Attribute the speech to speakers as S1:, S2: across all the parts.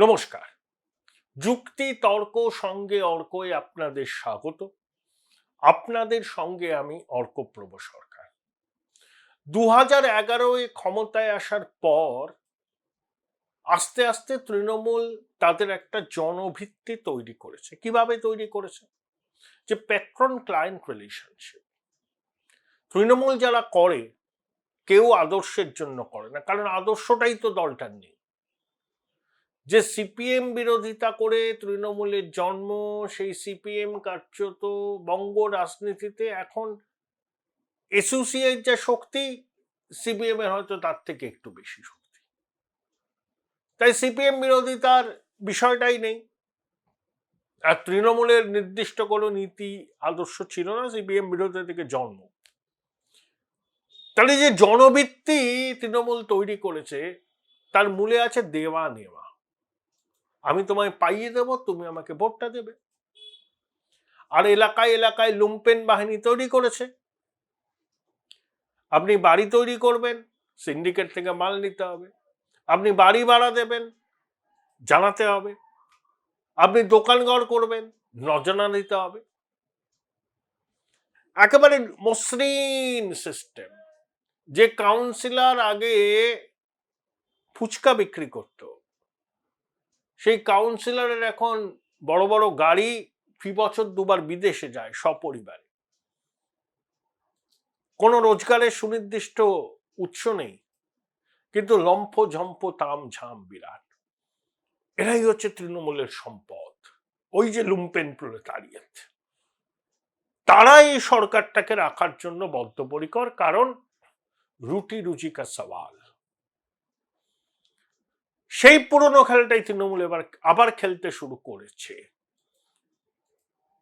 S1: নমস্কার। যুক্তি তর্ক সঙ্গে অর্কয় আপনাদের স্বাগত। আপনাদের সঙ্গে আমি অর্কপ্রভ সরকার। 2011-এ ক্ষমতায় আসার পর আস্তে আস্তে তৃণমূল তাদের একটা জনভিত্তি তৈরি করেছে। কিভাবে তৈরি করেছে? যে প্যাট্রন ক্লায়েন্ট রিলেশনশিপ। তৃণমূল যারা করে কেউ আদর্শের জন্য করে না, কারণ আদর্শটাই তো দলটার নেই। যে সিপিএম বিরোধিতা করে তৃণমূলের জন্ম, সেই সিপিএম কার্যত বঙ্গ রাজনীতিতে এখন এসোসিয়েট যে শক্তি, সিপিএম এর হয়তো তার থেকে একটু বেশি শক্তি। তাই সিপিএম বিরোধিতার বিষয়টাই নেই। আর তৃণমূলের নির্দিষ্ট কোনো নীতি আদর্শ ছিল না, সিপিএম বিরোধিতা থেকে জন্ম। তাহলে যে জনভিত্তি তৃণমূল তৈরি করেছে তার মূলে আছে দেওয়া নেওয়া। আমি তোমায় পাইয়ে দেব, তুমি আমাকে ভোটটা দেবে। আর এলাকায় এলাকায় লুম্পেন বাহিনী তৈরি করেছে। আপনি বাড়ি তৈরি করবেন, সিন্ডিকেট থেকে মাল নিতে হবে। আপনি বাড়ি ভাড়া দেবেন, জানাতে হবে। আপনি দোকানঘর করবেন, নজনা নিতে হবে। একেবারে মসৃণ সিস্টেম। যে কাউন্সিলর আগে ফুচকা বিক্রি করত, সেই কাউন্সিলরের এখন বড় বড় গাড়ি, ফি বছর দুবার বিদেশে যায় সপরিবারে। কোনো রোজগারের সুনির্দিষ্ট উৎস নেই, কিন্তু লম্ফ ঝম্প তাম ঝাম বিরাট। এরাই হচ্ছে তৃণমূলের সম্পদ। ওই যে লুম্পেন প্রলেতারিয়েত, তারা এই সরকারটাকে রাখার জন্য বদ্ধপরিকর। কারণ রুটি রুজি কা সওয়াল। সেই পুরনো খেলাটাই তৃণমূল এবার আবার খেলতে শুরু করেছে।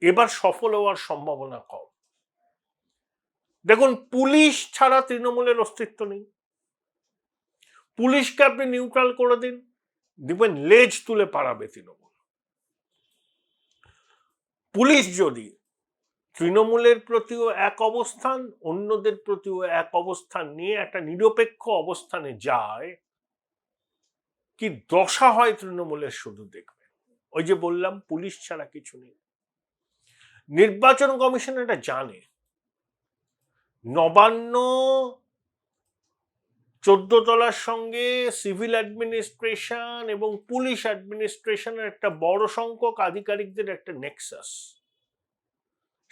S1: এবার সফল হওয়ার সম্ভাবনা কম। দেখুন, পুলিশ ছাড়া তৃণমূলের অস্তিত্ব নেই। পুলিশকে আপনি নিউট্রাল করে দিন, দেখবেন লেজ তুলে পাড়াবে তৃণমূল। পুলিশ যদি তৃণমূলের প্রতিও এক অবস্থান, অন্যদের প্রতিও এক অবস্থান নিয়ে একটা নিরপেক্ষ অবস্থানে যায়, কি দশা হয় তৃণমূলের শুধু দেখবেন। ওই যে বললাম, পুলিশ ছাড়া কিছু নেই। নির্বাচন কমিশন এটা জানে। নবান্ন 14 তলার সঙ্গে সিভিল অ্যাডমিনিস্ট্রেশন এবং পুলিশ অ্যাডমিনিস্ট্রেশনের একটা বড় সংখ্যক আধিকারিকদের একটা নেক্সাস।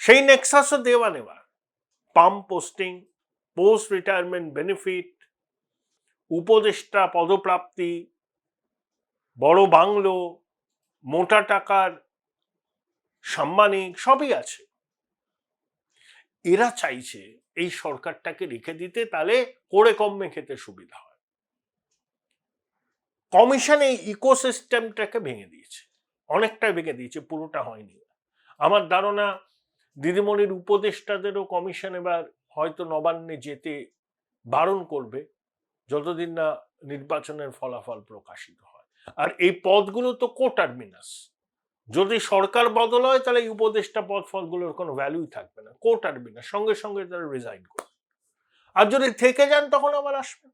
S1: সেই নেক্সাসও দেওয়া নেওয়া, pump posting, post retirement benefit, উপদেষ্টা পদপ্রাপ্তি, বড় বাংলো, মোটা টাকার সাম্মানিক, সবই আছে। এরা চাইছে এই সরকারটাকে রেখে দিতে, তাহলে করে কমে খেতে সুবিধা হয়। কমিশন এই ইকোসিস্টেমটাকে ভেঙে দিয়েছে, অনেকটাই ভেঙে দিয়েছে, পুরোটা হয়নি। আমার ধারণা দিদিমণির উপদেষ্টাদেরও কমিশন এবার হয়তো নবান্নে যেতে বারণ করবে, যতদিন না নির্বাচনের ফলাফল প্রকাশিত হয়। আর এই পদগুলো তো কোটারমিনাস। যদি সরকার বদল হয় তাহলে এই উপদেষ্টা পদ ফলগুলোর কোনো ভ্যালুই থাকবে না। কোটারমিনাস, সঙ্গে সঙ্গে তারা রিজাইন করবে। আর যদি থেকে যান তখন আবার আসবে।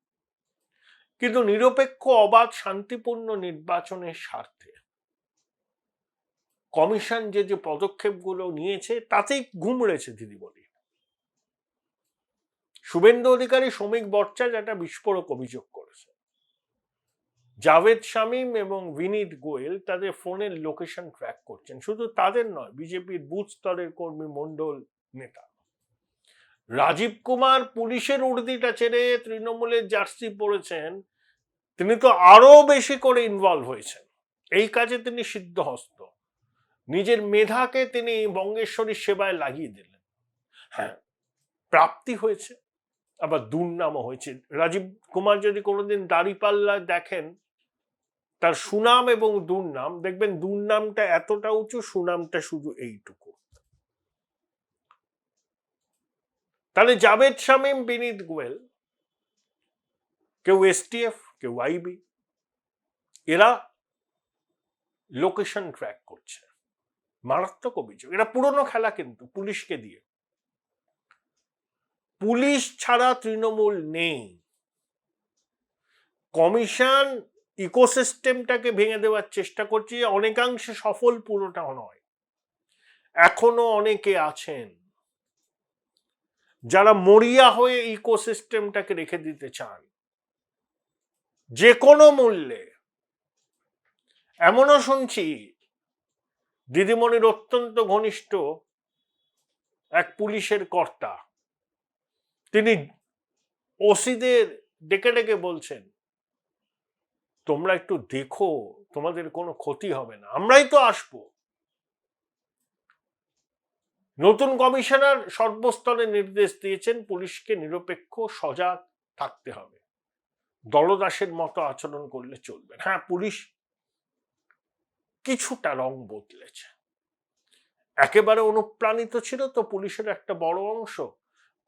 S1: কিন্তু নিরপেক্ষ, অবাধ, শান্তিপূর্ণ নির্বাচনের স্বার্থে কমিশন যে যে পদক্ষেপগুলো নিয়েছে তাতেই ঘুমড়েছে দিদিমণি। শুভেন্দু অধিকারী, শ্রমিক ভট্টাচার্য একটা বিস্ফোরক অভিযোগ করেছে। জাভেদ শামীম এবং বিনীত গোয়েল তাদের ফোনের লোকেশন ট্র্যাক করছেন। শুধু তাদের নয়, বিজেপির বুথ স্তরের কর্মী মণ্ডল নেতা। রাজীব কুমার পুলিশের উর্দিটা ছেড়ে তৃণমূলের জার্সি পরেছেন, তিনি তো আরো বেশি করে ইনভলভ হয়েছেন এই কাজে। তিনি সিদ্ধহস্ত। নিজের মেধাকে তিনি বঙ্গেশ্বরীর সেবায় লাগিয়ে দিলেন। হ্যাঁ, প্রাপ্তি হয়েছে, আবার দুর্নামও হয়েছে। রাজীব কুমার যদি কোনোদিন দাঁড়িপাল্লা দেখেন, তার সুনাম এবং দুর্নাম দেখবেন, দুর্নামটা এতটা উঁচু, সুনামটা শুধু এইটুকু। তাহলে জাভেদ শামীম, বিনীত গোয়েল, কেউ এসটিএফ, কেউ আইবি, এরা লোকেশন ট্র্যাক করছে। মারাত্মক অভিযোগ। এটা পুরনো খেলা, কিন্তু পুলিশকে দিয়ে। পুলিশ ছাড়া তৃণমূল নেই। কমিশন ইকোসিস্টেমটাকে ভেঙে দেওয়ার চেষ্টা করছে, অনেকাংশে সফল, পুরোটাও নয়। এখনো অনেকে আছেন যারা মরিয়া হয়ে ইকোসিস্টেমটাকে রেখে দিতে চান যে কোনো মূল্যে। এমনও শুনছি দিদিমণির অত্যন্ত ঘনিষ্ঠ এক পুলিশের কর্তা, তিনি ওসিদের ডেকে ডেকে বলছেন, তোমরা একটু দেখো, তোমাদের কোনো ক্ষতি হবে না, আমরাই তো আসবো। নতুন কমিশনার সর্বস্তরে নির্দেশ দিয়েছেন পুলিশকে নিরপেক্ষ, সজাগ থাকতে হবে, দলদাসের মতো আচরণ করলে চলবে না। হ্যাঁ, পুলিশ কিছুটা রং বদলেছে, একেবারে অনুপ্রাণিত ছিল তো পুলিশের একটা বড় অংশ।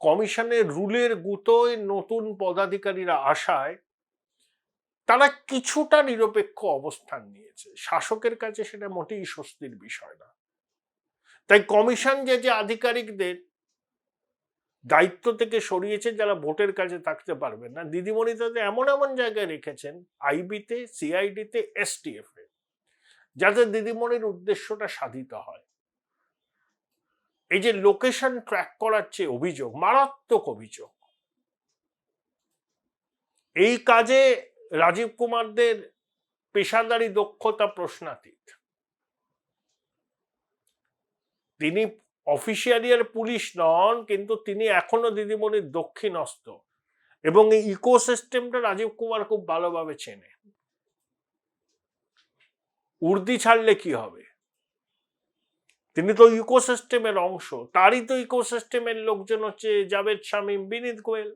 S1: কমিশনের রুলের গুতোয় নতুন পদাধিকারীরা আসায় তারা কিছুটা নিরপেক্ষ অবস্থান নিয়েছে। শাসকের কাছে সেটা মোটেই স্বস্তির বিষয় না। তাই কমিশন যে আধিকারিকদের দায়িত্ব থেকে সরিয়েছে, যারা ভোটের কাছে থাকতে পারবেন না, দিদিমণি তাদের এমন এমন জায়গায় রেখেছেন, আইবিতে, সিআইডিতে, এসটিএফ এ, যাতে দিদিমণির উদ্দেশ্যটা সাধিত হয়। এই যে লোকেশন ট্র্যাক করার যে অভিযোগ, মারাত্মক অভিযোগ, এই কাজে রাজীব কুমারদের পেশাদারি দক্ষতা প্রশ্নাতীত। তিনি অফিসিয়ালিয়ার পুলিশ নন, কিন্তু তিনি এখনো দিদিমণির দক্ষিণস্থ, এবং এই ইকোসিস্টেমটা রাজীব কুমার খুব ভালোভাবে চেনে। উর্দি ছাড়লে কি হবে, তিনি তো ইকোসিস্টেমের অংশ। তারই তো ইকোসিস্টেমের লোকজন হচ্ছে জাভেদ শামীম, বিনীত গোয়েল।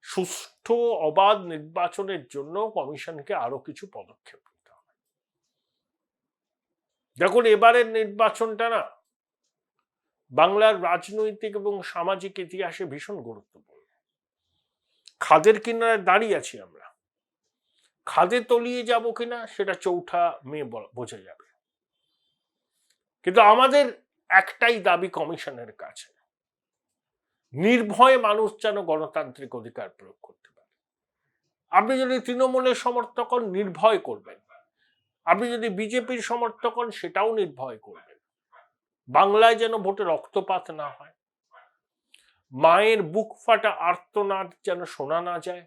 S1: সুষ্ঠু অবাধ নির্বাচনের জন্য কমিশনকে আরো কিছু পদক্ষেপ নিতে হবে। দেখুন, এবারের নির্বাচনটা না বাংলার রাজনৈতিক এবং সামাজিক ইতিহাসে ভীষণ গুরুত্বপূর্ণ। খাদের কিনারে দাঁড়িয়ে আছি আমরা, খাদে তলিয়ে যাব কিনা সেটা 4 মে বোঝা যাবে। কিন্তু আমাদের একটাই দাবি কমিশনের কাছে, নির্ভয়ে মানুষ যেন গণতান্ত্রিক অধিকার প্রয়োগ করতে পারে। আপনি যদি তৃণমূলের সমর্থক হন, নির্ভয় করবেন। আপনি যদি বিজেপির সমর্থক হন, সেটাও নির্ভয় করবেন। বাংলায় যেন ভোটে রক্তপাত না হয়, মায়ের বুক ফাটা আর্তনাদ যেন শোনা না যায়,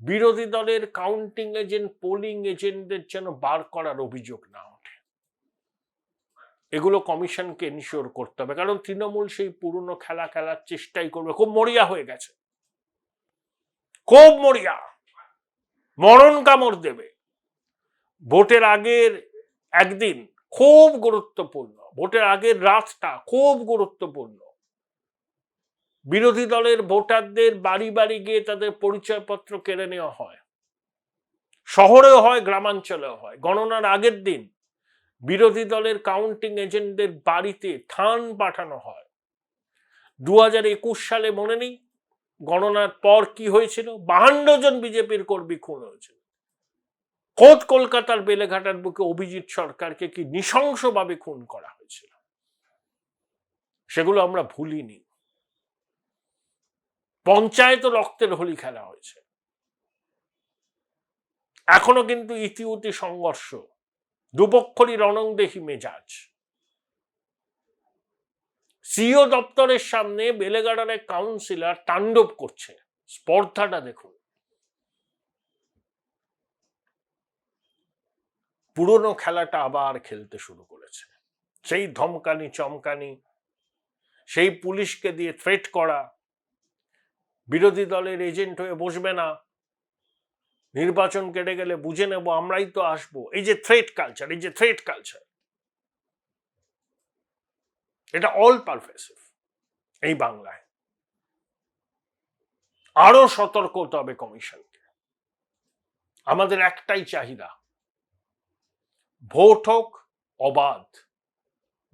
S1: বিরোধী দলের কাউন্টিং এজেন্ট, পোলিং এজেন্টদের যেন বার করার অভিযোগ না ওঠে। এগুলো কমিশনকে এনশিওর করতে হবে, কারণ তৃণমূল সেই পুরনো খেলা খেলার চেষ্টাই করবে। খুব মরিয়া হয়ে গেছে, খুব মরিয়া, মরণ কামড় দেবে। ভোটের আগের একদিন খুব গুরুত্বপূর্ণ, ভোটের আগের রাতটা খুব গুরুত্বপূর্ণ। বিরোধী দলের ভোটারদের বাড়ি বাড়ি গিয়ে তাদের পরিচয়পত্র কেড়ে নেওয়া হয়, শহরেও হয়, গ্রামাঞ্চলেও হয়। গণনার আগের দিন বিরোধী দলের কাউন্টিং এজেন্টদের বাড়িতে থান পাঠানো হয়। 2021 সালে মনে নেই গণনার পর কি হয়েছিল? 52 জন বিজেপির কর্মী খুন হয়েছিল। খোদ কলকাতার বেলেঘাটার বুকে অভিজিৎ সরকারকে কি নৃশংসভাবে খুন করা হয়েছিল, সেগুলো আমরা ভুলিনি। পঞ্চায়েত রক্তের হোলি খেলা হয়েছে, এখনো কিন্তু ইতিউতি সংঘর্ষ, দুপক্ষরই রণংদেহী মেজাজ। সিও দপ্তরের সামনে বেলেঘাটার এক কাউন্সিলর তাণ্ডব করছে, স্পর্ধাটা দেখুন। পুরনো খেলাটা আবার খেলতে শুরু করেছে, সেই ধমকানি চমকানি, সেই পুলিশকে দিয়ে থ্রেট করা, বিরোধী দলের এজেন্ট হয়ে বসবে না, নির্বাচন কেটে গেলে বুঝে নেব, আমরাই তো আসবো। এই যে থ্রেট কালচার, এই যে থ্রেট কালচার, এটা অল পারভেসিভ এই বাংলায়। আরো সতর্ক হতে হবে কমিশনকে। আমাদের একটাই চাহিদা, ভোট হোক অবাধ,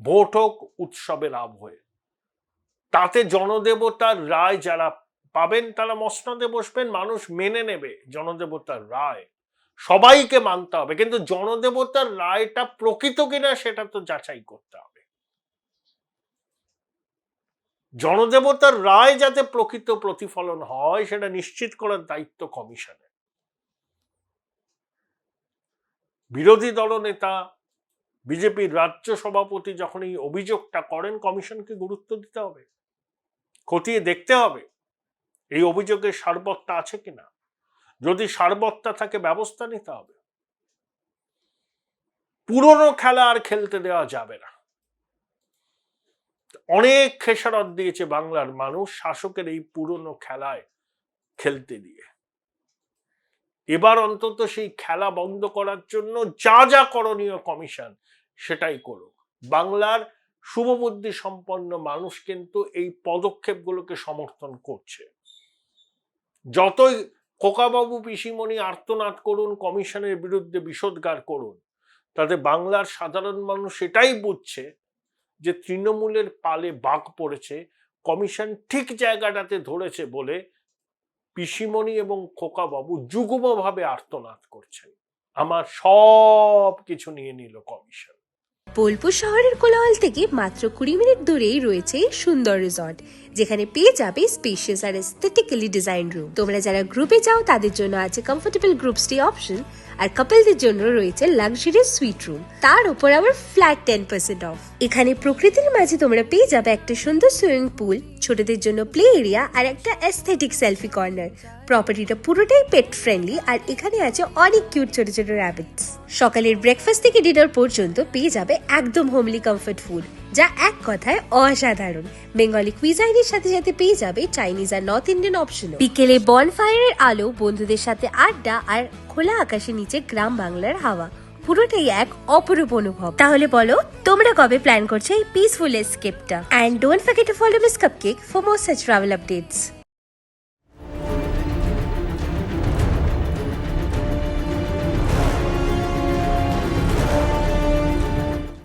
S1: ভোট হোক উৎসবে লাভ হয়ে, তাতে জনদেবতার রায় যারা পাবেন তারা মসনদে বসবেন, মানুষ মেনে নেবে জনদেবতার রায়। সবাইকে মানতে হবে, কিন্তু জনদেবতার রায়টা প্রকৃত কিনা সেটা তো যাচাই করতে হবে। জনদেবতার রায় যাতে প্রকৃত প্রতিফলন হয় সেটা নিশ্চিত করার দায়িত্ব কমিশনের। বিরোধী দলনেতা বিজেপির রাজ্য সভাপতি যখন এই অভিযোগটা করেন, কমিশনকে গুরুত্ব দিতে হবে, খতিয়ে দেখতে হবে এই অভিযোগের সারবত্তা আছে কিনা। যদি সারবত্তা থাকে ব্যবস্থা নিতে হবে। পুরনো খেলা আর খেলতে দেওয়া যাবে না। অনেক খেসারত দিয়েছে বাংলার মানুষ শাসকের এই পুরনো খেলায় খেলতে দিয়ে। এবার অন্তত সেই খেলা বন্ধ করার জন্য যা যা করণীয় কমিশন সেটাই করুক। বাংলার শুভবুদ্ধি সম্পন্ন মানুষ কিন্তু এই পদক্ষেপগুলোকে সমর্থন করছে। যতই খোকাবাবু পিসিমণি আর্তনাদ করুন, কমিশনের বিরুদ্ধে বিষোদ্গার করুন, তাতে বাংলার সাধারণ মানুষ এটাই বুঝছে যে তৃণমূলের পালে বাঘ পড়েছে, কমিশন ঠিক জায়গাটাতে ধরেছে বলে পিসিমণি এবং খোকাবাবু যুগ্মভাবে আর্তনাদ করছেন। আমার সব কিছু নিয়ে নিল কমিশন।
S2: বোলপুর শহরের কোলাহল থেকে মাত্র 20 মিনিট দূরেই রয়েছে সুন্দর রিসর্ট, যেখানে পেয়ে যাবে স্পেশিয়াস আর এস্থেটিক্যালি ডিজাইন রুম। তোমরা যারা গ্রুপে যাও তাদের জন্য আছে কমফোর্টেবল গ্রুপ স্টে অপশন, আর কাপলদের জন্য রয়েছে লাক্সারিয়াস সুইট রুম, তার উপর আবার ফ্ল্যাট 10% অফ। এখানে প্রকৃতির মাঝে তোমরা পেয়ে যাবে একটা সুন্দর সুইমিং পুল, ছোটদের জন্য প্লে এরিয়া আর একটা এস্থেটিক সেলফি কর্নার। প্রপার্টিটা পুরোটাই পেট ফ্রেন্ডলি, আর এখানে আছে অনেক কিউট ছোট ছোট র্যাবিটস। সকালের ব্রেকফাস্ট থেকে ডিনার পর্যন্ত পেয়ে যাবে একদম হোমলি কমফর্ট ফুড, যা এক কথায় অসাধারণ। বেঙ্গলি কুইজাইনের সাথে সাথে পেয়ে যাবে চাইনিজ আর নর্থ ইন্ডিয়ান অপশনও। বিকেলে বনফায়ারের আলো, বন্ধুদের সাথে আড্ডা আর খোলা আকাশের নিচে গ্রাম বাংলার হাওয়া, পুরোটাই এক অপরূপ অনুভব। তাহলে বলো তোমরা কবে প্ল্যান করছো এই পিসফুল এসকেপটা? And don't forget to follow miss cupcake for more such travel updates.